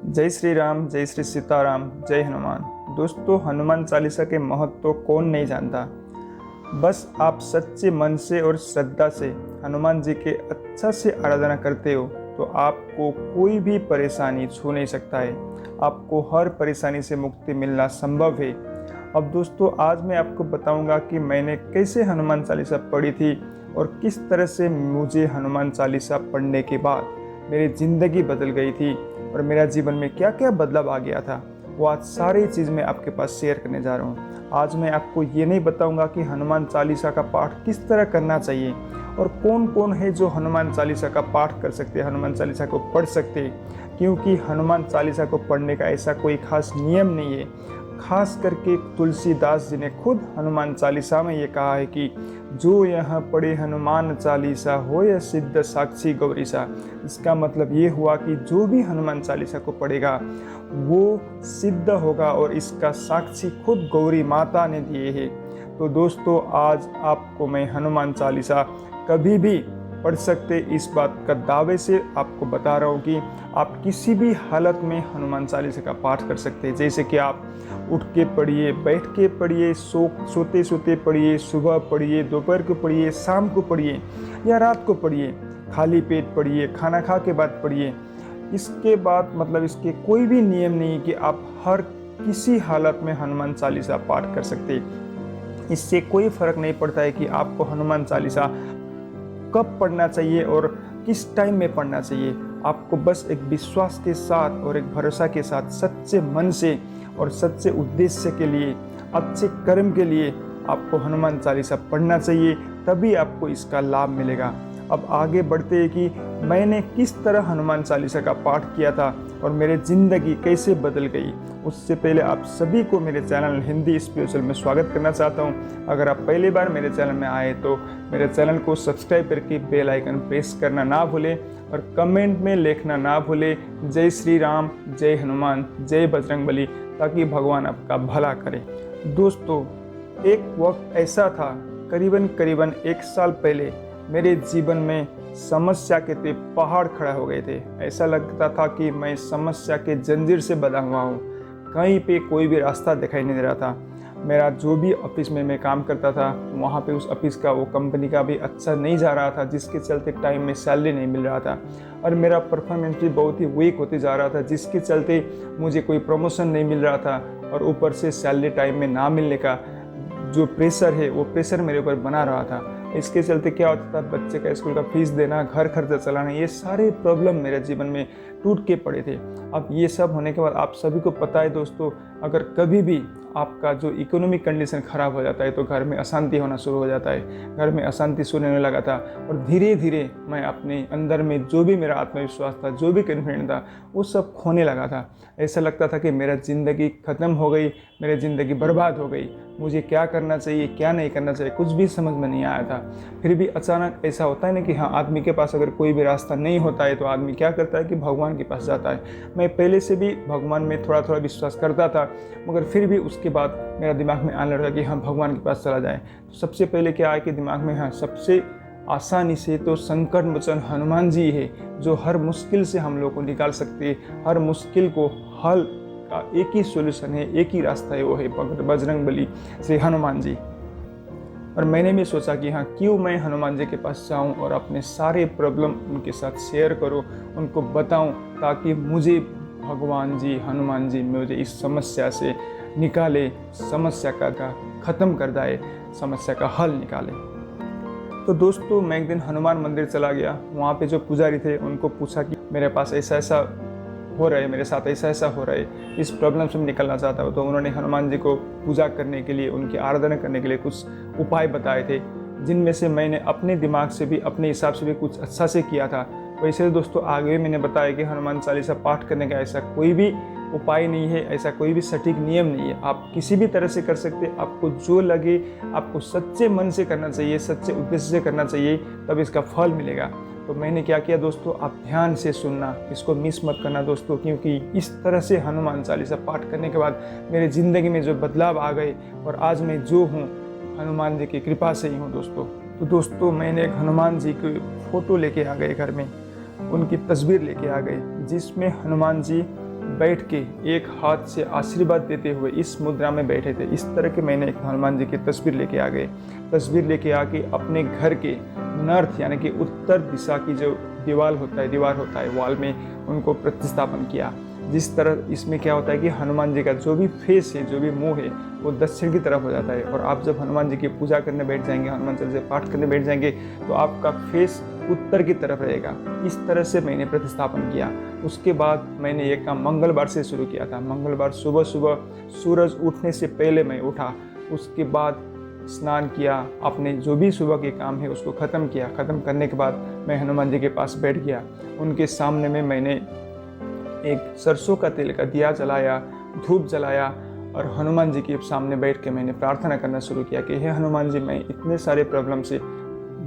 जय श्री राम, जय श्री सीताराम, जय हनुमान। दोस्तों, हनुमान चालीसा के महत्व तो कौन नहीं जानता। बस आप सच्चे मन से और श्रद्धा से हनुमान जी के अच्छा से आराधना करते हो तो आपको कोई भी परेशानी छू नहीं सकता है। आपको हर परेशानी से मुक्ति मिलना संभव है। अब दोस्तों, आज मैं आपको बताऊंगा कि मैंने कैसे हनुमान चालीसा पढ़ी थी और किस तरह से मुझे हनुमान चालीसा पढ़ने के बाद मेरी ज़िंदगी बदल गई थी और मेरा जीवन में क्या क्या बदलाव आ गया था। वो आज सारी चीज़ मैं आपके पास शेयर करने जा रहा हूँ। आज मैं आपको ये नहीं बताऊंगा कि हनुमान चालीसा का पाठ किस तरह करना चाहिए और कौन कौन है जो हनुमान चालीसा का पाठ कर सकते हैं, हनुमान चालीसा को पढ़ सकते हैं। क्योंकि हनुमान चालीसा को पढ़ने का ऐसा कोई खास नियम नहीं है। खास करके तुलसीदास जी ने खुद हनुमान चालीसा में ये कहा है कि जो यह पढ़े हनुमान चालीसा होय सिद्ध साक्षी गौरीसा। इसका मतलब ये हुआ कि जो भी हनुमान चालीसा को पढ़ेगा वो सिद्ध होगा और इसका साक्षी खुद गौरी माता ने दिए है। तो दोस्तों, आज आपको मैं हनुमान चालीसा कभी भी पढ़ सकते इस बात का दावे से आपको बता रहा हूँ कि आप किसी भी हालत में हनुमान चालीसा का पाठ कर सकते हैं। जैसे कि आप उठ के पढ़िए, बैठ के पढ़िए, सोते सोते पढ़िए, सुबह पढ़िए, दोपहर को पढ़िए, शाम को पढ़िए या रात को पढ़िए, खाली पेट पढ़िए, खाना खा के बाद पढ़िए। इसके बाद मतलब इसके कोई भी नियम नहीं कि आप हर किसी हालत में हनुमान चालीसा पाठ कर सकते। इससे कोई फर्क नहीं पड़ता है कि आपको हनुमान चालीसा कब पढ़ना चाहिए और किस टाइम में पढ़ना चाहिए। आपको बस एक विश्वास के साथ और एक भरोसा के साथ सच्चे मन से और सच्चे उद्देश्य के लिए, अच्छे कर्म के लिए आपको हनुमान चालीसा पढ़ना चाहिए, तभी आपको इसका लाभ मिलेगा। अब आगे बढ़ते हैं कि मैंने किस तरह हनुमान चालीसा का पाठ किया था और मेरी ज़िंदगी कैसे बदल गई। उससे पहले आप सभी को मेरे चैनल हिंदी स्पेशल में स्वागत करना चाहता हूं। अगर आप पहली बार मेरे चैनल में आए तो मेरे चैनल को सब्सक्राइब करके बेल आइकन प्रेस करना ना भूलें और कमेंट में लिखना ना भूलें जय श्री राम, जय हनुमान, जय बजरंगबली, ताकि भगवान आपका भला करे। दोस्तों, एक वक्त ऐसा था करीबन 1 साल पहले मेरे जीवन में समस्या के थे पहाड़ खड़ा हो गए थे। ऐसा लगता था कि मैं समस्या के जंजीर से बंधा हुआ हूँ। कहीं पे कोई भी रास्ता दिखाई नहीं दे रहा था। मेरा जो भी ऑफिस में मैं काम करता था वहाँ पे उस ऑफिस का, वो कंपनी का भी अच्छा नहीं जा रहा था, जिसके चलते टाइम में सैलरी नहीं मिल रहा था और मेरा परफॉर्मेंस भी बहुत ही वीक होते जा रहा था, जिसके चलते मुझे कोई प्रमोशन नहीं मिल रहा था और ऊपर से सैलरी टाइम में ना मिलने का जो प्रेशर है वो प्रेशर मेरे ऊपर बना रहा था। इसके चलते क्या होता था, बच्चे का स्कूल का फीस देना, घर खर्चा चलाना, ये सारे प्रॉब्लम मेरे जीवन में टूट के पड़े थे। अब ये सब होने के बाद आप सभी को पता है दोस्तों, अगर कभी भी आपका जो इकोनॉमिक कंडीशन ख़राब हो जाता है तो घर में अशांति होना शुरू हो जाता है। घर में अशांति शुरू होने लगा था और धीरे धीरे मैं अपने अंदर में जो भी मेरा आत्मविश्वास था, जो भी कॉन्फिडेंस था, वो सब खोने लगा था। ऐसा लगता था कि मेरा ज़िंदगी ख़त्म हो गई, मेरी ज़िंदगी बर्बाद हो गई। मुझे क्या करना चाहिए, क्या नहीं करना चाहिए, कुछ भी समझ में नहीं आया था। फिर भी अचानक ऐसा होता है ना कि हाँ, आदमी के पास अगर कोई भी रास्ता नहीं होता है तो आदमी क्या करता है कि भगवान के पास जाता है। मैं पहले से भी भगवान में थोड़ा थोड़ा विश्वास करता था, मगर फिर भी उसके बाद मेरा दिमाग में आने लगा कि हाँ, भगवान के पास चला जाए। तो सबसे पहले क्या आया कि दिमाग में हाँ, सबसे आसानी से तो संकट मोचन हनुमान जी है, जो हर मुश्किल से हम लोग को निकाल सकते हैं। हर मुश्किल को हल का एक ही सॉल्यूशन है, एक ही रास्ता है, वो है बजरंगबली श्री हनुमान जी। और मैंने भी सोचा कि हाँ, क्यों मैं हनुमान जी के पास जाऊं और अपने सारे प्रॉब्लम उनके साथ शेयर करूं, उनको बताऊं, ताकि मुझे भगवान जी, हनुमान जी मुझे इस समस्या से निकाले, समस्या का ख़त्म कर दाए, समस्या का हल निकाले। तो दोस्तों, मैं एक दिन हनुमान मंदिर चला गया। वहाँ पे जो पुजारी थे उनको पूछा कि मेरे पास ऐसा ऐसा हो रहा है, मेरे साथ ऐसा ऐसा हो रहा है, इस प्रॉब्लम से मैं निकलना चाहता हूँ। तो उन्होंने हनुमान जी को पूजा करने के लिए, उनकी आराधना करने के लिए कुछ उपाय बताए थे, जिनमें से मैंने अपने दिमाग से भी, अपने हिसाब से भी कुछ अच्छा से किया था। वैसे दोस्तों, आगे मैंने बताया कि हनुमान चालीसा पाठ करने का ऐसा कोई भी उपाय नहीं है, ऐसा कोई भी सटीक नियम नहीं है। आप किसी भी तरह से कर सकते, आपको जो लगे, आपको सच्चे मन से करना चाहिए, सच्चे उद्देश्य से करना चाहिए, तब इसका फल मिलेगा। तो मैंने क्या किया दोस्तों, आप ध्यान से सुनना, इसको मिस मत करना दोस्तों, क्योंकि इस तरह से हनुमान चालीसा पाठ करने के बाद मेरी ज़िंदगी में जो बदलाव आ गए और आज मैं जो हूँ हनुमान जी की कृपा से ही हूँ दोस्तों। तो दोस्तों, मैंने एक हनुमान जी की फ़ोटो लेके आ गए घर में, उनकी तस्वीर लेके आ गए, जिसमें हनुमान जी बैठ के एक हाथ से आशीर्वाद देते हुए इस मुद्रा में बैठे थे। इस तरह के मैंने एक हनुमान जी की तस्वीर लेके आ गए। तस्वीर लेके आके अपने घर के नॉर्थ यानी कि उत्तर दिशा की जो दीवार होता है वॉल में उनको प्रतिस्थापन किया। जिस तरह इसमें क्या होता है कि हनुमान जी का जो भी फेस है, जो भी मुंह है, वो दक्षिण की तरफ हो जाता है। और आप जब हनुमान जी की पूजा करने बैठ जाएंगे, हनुमान चालीसा पाठ करने बैठ जाएंगे, तो आपका फेस उत्तर की तरफ रहेगा। इस तरह से मैंने प्रतिस्थापन किया। उसके बाद मैंने ये काम मंगलवार से शुरू किया था। मंगलवार सुबह सुबह सूरज उठने से पहले मैं उठा। उसके बाद स्नान किया, अपने जो भी सुबह के काम है उसको ख़त्म किया। ख़त्म करने के बाद मैं हनुमान जी के पास बैठ गया। उनके सामने में मैंने एक सरसों का तेल का दिया जलाया, धूप जलाया और हनुमान जी के सामने बैठ के मैंने प्रार्थना करना शुरू किया कि हे हनुमान जी, मैं इतने सारे प्रॉब्लम से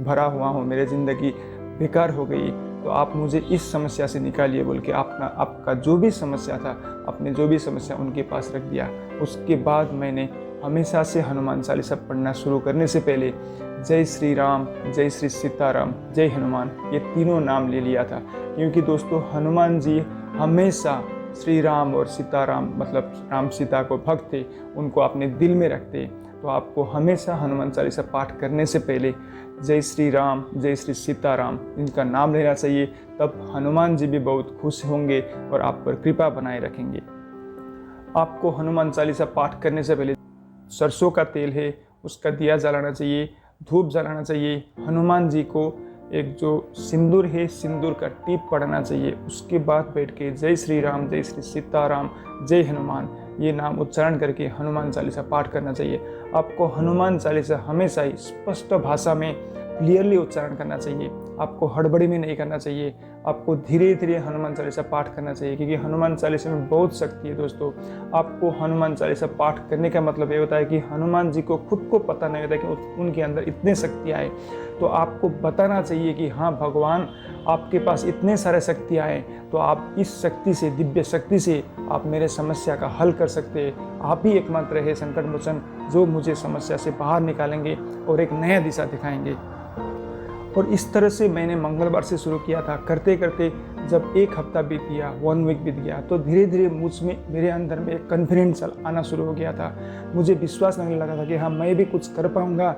भरा हुआ हूँ, मेरी ज़िंदगी बेकार हो गई, तो आप मुझे इस समस्या से निकालिए बोल के आपका जो भी समस्या था, अपने जो भी समस्या उनके पास रख दिया। उसके बाद मैंने हमेशा से हनुमान चालीसा पढ़ना शुरू करने से पहले जय श्री राम, जय श्री सीताराम, जय हनुमान, ये तीनों नाम ले लिया था। क्योंकि दोस्तों हनुमान जी हमेशा श्री राम और सीताराम मतलब राम सीता को भक्त थे, उनको अपने दिल में रखते। तो आपको हमेशा हनुमान चालीसा पाठ करने से पहले जय श्री राम, जय श्री सीताराम इनका नाम लेना चाहिए। तब हनुमान जी भी बहुत खुश होंगे और आप पर कृपा बनाए रखेंगे। आपको हनुमान चालीसा पाठ करने से पहले सरसों का तेल है उसका दिया जलाना चाहिए, धूप जलाना चाहिए। हनुमान जी को एक जो सिंदूर है, सिंदूर का टीप पढ़ना चाहिए। उसके बाद बैठ के जय श्री राम, जय श्री सीताराम, जय हनुमान ये नाम उच्चारण करके हनुमान चालीसा पाठ करना चाहिए। आपको हनुमान चालीसा हमेशा ही स्पष्ट भाषा में क्लियरली उच्चारण करना चाहिए। आपको हड़बड़ी में नहीं करना चाहिए। आपको धीरे धीरे हनुमान चालीसा पाठ करना चाहिए, क्योंकि हनुमान चालीसा में बहुत शक्ति है दोस्तों। आपको हनुमान चालीसा पाठ करने का मतलब ये होता है कि हनुमान जी को खुद को पता नहीं होता कि उनके अंदर इतने शक्तियाँ हैं, तो आपको बताना चाहिए कि हाँ भगवान आपके पास इतने सारे शक्तियाँ हैं, तो आप इस शक्ति से, दिव्य शक्ति से आप मेरे समस्या का हल कर सकते हैं। आप ही एकमात्र है संकट मोचन जो मुझे समस्या से बाहर निकालेंगे और एक नया दिशा दिखाएंगे। और इस तरह से मैंने मंगलवार से शुरू किया था। करते करते जब एक हफ्ता बीत गया, 1 वीक बीत गया, तो धीरे धीरे मुझ में, मेरे अंदर में एक कॉन्फिडेंस आना शुरू हो गया था। मुझे विश्वास नहीं लगा था कि हाँ मैं भी कुछ कर पाऊँगा,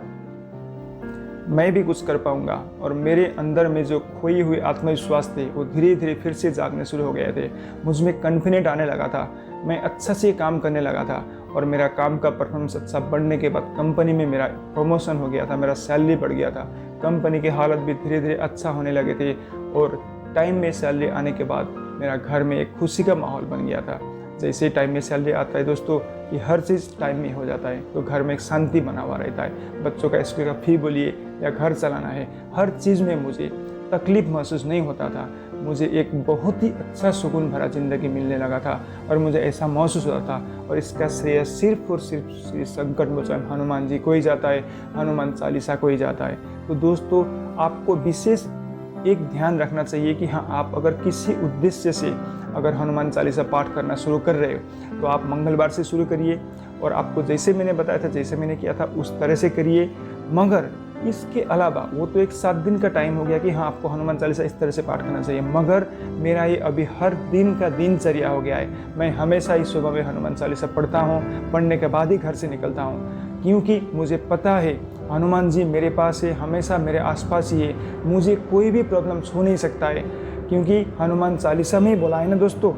मैं भी कुछ कर पाऊँगा। और मेरे अंदर में जो खोई हुई आत्मविश्वास थे वो धीरे धीरे फिर से जागने शुरू हो गए थे। मुझ में कॉन्फिडेंट आने लगा था, मैं अच्छा से काम करने लगा था। और मेरा काम का परफॉर्मेंस अच्छा बढ़ने के बाद कंपनी में मेरा प्रमोशन हो गया था, मेरा सैलरी बढ़ गया था। कंपनी की हालत भी धीरे धीरे अच्छा होने लगे थे। और टाइम में सैलरी आने के बाद मेरा घर में एक खुशी का माहौल बन गया था। जैसे टाइम में सैलरी आता है दोस्तों कि हर चीज़ टाइम में हो जाता है, तो घर में एक शांति बना हुआ रहता है। बच्चों का स्कूल का फी बोलिए या घर चलाना है, हर चीज़ में मुझे तकलीफ महसूस नहीं होता था। मुझे एक बहुत ही अच्छा सुकून भरा ज़िंदगी मिलने लगा था और मुझे ऐसा महसूस होता था। और इसका श्रेय सिर्फ और सिर्फ श्री संकट मोचन हनुमान जी को ही जाता है, हनुमान चालीसा को ही जाता है। तो दोस्तों आपको विशेष एक ध्यान रखना चाहिए कि हाँ आप अगर किसी उद्देश्य से अगर हनुमान चालीसा पाठ करना शुरू कर रहे हो तो आप मंगलवार से शुरू करिए। और आपको जैसे मैंने बताया था, जैसे मैंने किया था उस तरह से करिए। मगर इसके अलावा वो तो एक 7 दिन का टाइम हो गया कि हाँ आपको हनुमान चालीसा इस तरह से पाठ करना चाहिए, मगर मेरा ये अभी हर दिन का दिनचर्या हो गया है। मैं हमेशा ही सुबह में हनुमान चालीसा पढ़ता हूँ, पढ़ने के बाद ही घर से निकलता हूँ, क्योंकि मुझे पता है हनुमान जी मेरे पास है, हमेशा मेरे आसपास ही है। मुझे कोई भी प्रॉब्लम छू नहीं सकता है, क्योंकि हनुमान चालीसा में ही बोला है ना दोस्तों,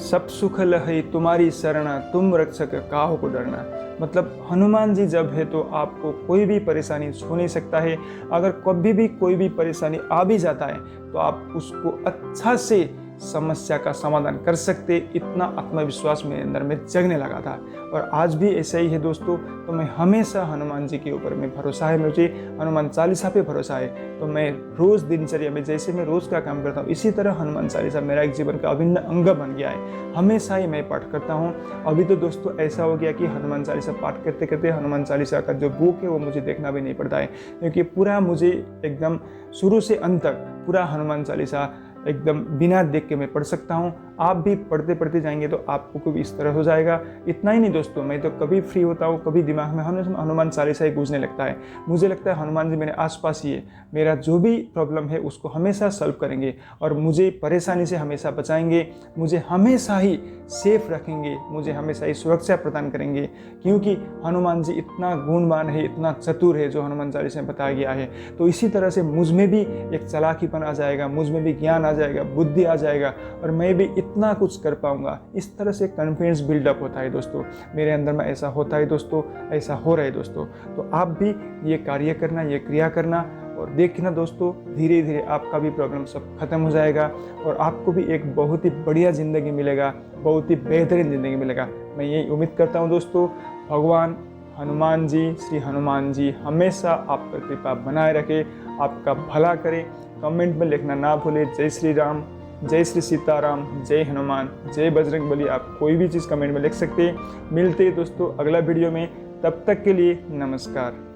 सब सुख लहै तुम्हारी शरण, तुम रक्षक काहू को डरना। मतलब हनुमान जी जब है तो आपको कोई भी परेशानी छू नहीं सकता है। अगर कभी भी कोई भी परेशानी आ भी जाता है तो आप उसको अच्छा से समस्या का समाधान कर सकते। इतना आत्मविश्वास मेरे अंदर में जगने लगा था और आज भी ऐसा ही है दोस्तों। तो मैं हमेशा हनुमान जी के ऊपर में भरोसा है, मुझे हनुमान चालीसा पे भरोसा है। तो मैं रोज़ दिनचर्या में जैसे मैं रोज़ का काम करता हूँ, इसी तरह हनुमान चालीसा मेरा एक जीवन का अभिन्न अंग बन गया है। हमेशा ही मैं पाठ करता हूँ। अभी तो दोस्तों ऐसा हो गया कि हनुमान चालीसा पाठ करते करते हनुमान चालीसा का जो बुक है वो मुझे देखना भी नहीं पड़ता है, क्योंकि पूरा मुझे एकदम शुरू से अंत तक पूरा हनुमान चालीसा एकदम बिना देख के मैं पढ़ सकता हूँ। आप भी पढ़ते पढ़ते जाएंगे तो आपको भी इस तरह हो जाएगा। इतना ही नहीं दोस्तों, मैं तो कभी फ्री होता हूँ, कभी दिमाग में हनुमान चालीसा ही गूंजने लगता है। मुझे लगता है हनुमान जी मेरे आसपास ही है, मेरा जो भी प्रॉब्लम है उसको हमेशा सॉल्व करेंगे और मुझे परेशानी से हमेशा बचाएंगे, मुझे हमेशा ही सेफ रखेंगे, मुझे हमेशा ही सुरक्षा प्रदान करेंगे, क्योंकि हनुमान जी इतना गुणवान है, इतना चतुर है जो हनुमान चालीसा में बताया गया है। तो इसी तरह से मुझ में भी एक चालाकीपन आ जाएगा, मुझ में भी ज्ञान आ जाएगा, बुद्धि आ जाएगा और मैं भी इतना कुछ कर पाऊंगा। इस तरह से कॉन्फिडेंस बिल्डअप होता है दोस्तों, मेरे अंदर में ऐसा होता है दोस्तों, ऐसा हो रहा है दोस्तों। तो आप भी ये कार्य करना, ये क्रिया करना और देखना दोस्तों, धीरे धीरे आपका भी प्रॉब्लम सब खत्म हो जाएगा और आपको भी एक बहुत ही बढ़िया ज़िंदगी मिलेगा, बहुत ही बेहतरीन ज़िंदगी मिलेगा। मैं यही उम्मीद करता हूँ दोस्तों। भगवान हनुमान जी, श्री हनुमान जी हमेशा आप पर कृपा बनाए रखे, आपका भला करे। कमेंट में लिखना ना भूले, जय श्री राम, जय श्री सीताराम, जय हनुमान, जय बजरंग बली। आप कोई भी चीज़ कमेंट में लिख सकते हैं। मिलते हैं दोस्तों अगला वीडियो में, तब तक के लिए नमस्कार।